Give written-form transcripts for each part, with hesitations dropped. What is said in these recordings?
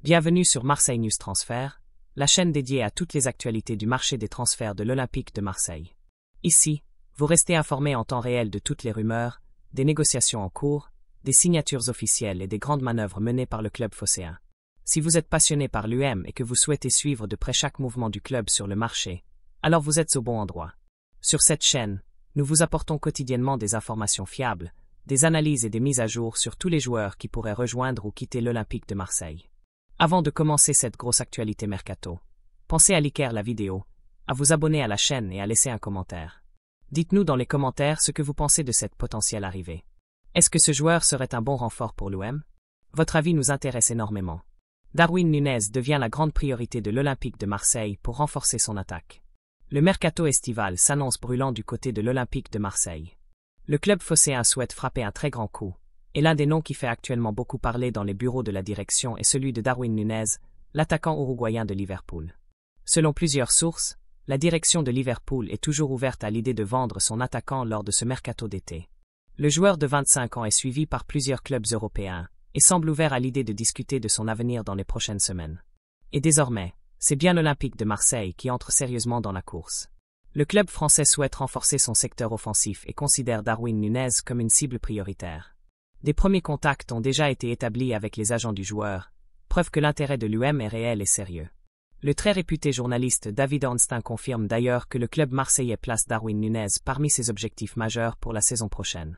Bienvenue sur Marseille News Transfert, la chaîne dédiée à toutes les actualités du marché des transferts de l'Olympique de Marseille. Ici, vous restez informés en temps réel de toutes les rumeurs, des négociations en cours, des signatures officielles et des grandes manœuvres menées par le club phocéen. Si vous êtes passionné par l'UM et que vous souhaitez suivre de près chaque mouvement du club sur le marché, alors vous êtes au bon endroit. Sur cette chaîne, nous vous apportons quotidiennement des informations fiables, des analyses et des mises à jour sur tous les joueurs qui pourraient rejoindre ou quitter l'Olympique de Marseille. Avant de commencer cette grosse actualité mercato, pensez à liker la vidéo, à vous abonner à la chaîne et à laisser un commentaire. Dites-nous dans les commentaires ce que vous pensez de cette potentielle arrivée. Est-ce que ce joueur serait un bon renfort pour l'OM? Votre avis nous intéresse énormément. Darwin Núñez devient la grande priorité de l'Olympique de Marseille pour renforcer son attaque. Le mercato estival s'annonce brûlant du côté de l'Olympique de Marseille. Le club phocéen souhaite frapper un très grand coup, et l'un des noms qui fait actuellement beaucoup parler dans les bureaux de la direction est celui de Darwin Núñez, l'attaquant uruguayen de Liverpool. Selon plusieurs sources, la direction de Liverpool est toujours ouverte à l'idée de vendre son attaquant lors de ce mercato d'été. Le joueur de 25 ans est suivi par plusieurs clubs européens, et semble ouvert à l'idée de discuter de son avenir dans les prochaines semaines. Et désormais, c'est bien l'Olympique de Marseille qui entre sérieusement dans la course. Le club français souhaite renforcer son secteur offensif et considère Darwin Núñez comme une cible prioritaire. Des premiers contacts ont déjà été établis avec les agents du joueur, preuve que l'intérêt de l'UM est réel et sérieux. Le très réputé journaliste David Ornstein confirme d'ailleurs que le club marseillais place Darwin Núñez parmi ses objectifs majeurs pour la saison prochaine.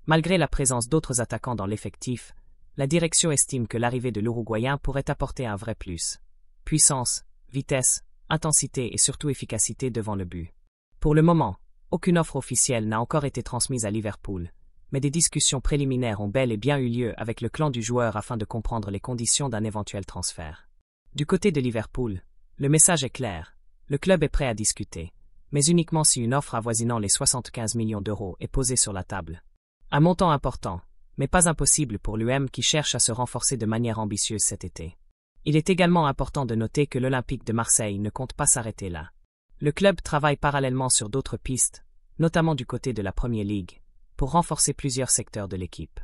Malgré la présence d'autres attaquants dans l'effectif, la direction estime que l'arrivée de l'Uruguayen pourrait apporter un vrai plus. Puissance, vitesse, intensité et surtout efficacité devant le but. Pour le moment, aucune offre officielle n'a encore été transmise à Liverpool, mais des discussions préliminaires ont bel et bien eu lieu avec le clan du joueur afin de comprendre les conditions d'un éventuel transfert. Du côté de Liverpool, le message est clair, le club est prêt à discuter, mais uniquement si une offre avoisinant les 75 millions d'euros est posée sur la table. Un montant important, mais pas impossible pour l'UM qui cherche à se renforcer de manière ambitieuse cet été. Il est également important de noter que l'Olympique de Marseille ne compte pas s'arrêter là. Le club travaille parallèlement sur d'autres pistes, notamment du côté de la Premier League, pour renforcer plusieurs secteurs de l'équipe.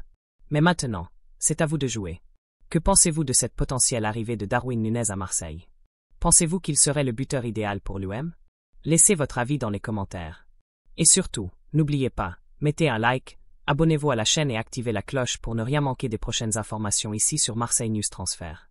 Mais maintenant, c'est à vous de jouer. Que pensez-vous de cette potentielle arrivée de Darwin Núñez à Marseille? Pensez-vous qu'il serait le buteur idéal pour l'UM? Laissez votre avis dans les commentaires. Et surtout, n'oubliez pas, mettez un like, abonnez-vous à la chaîne et activez la cloche pour ne rien manquer des prochaines informations ici sur Marseille News Transfert.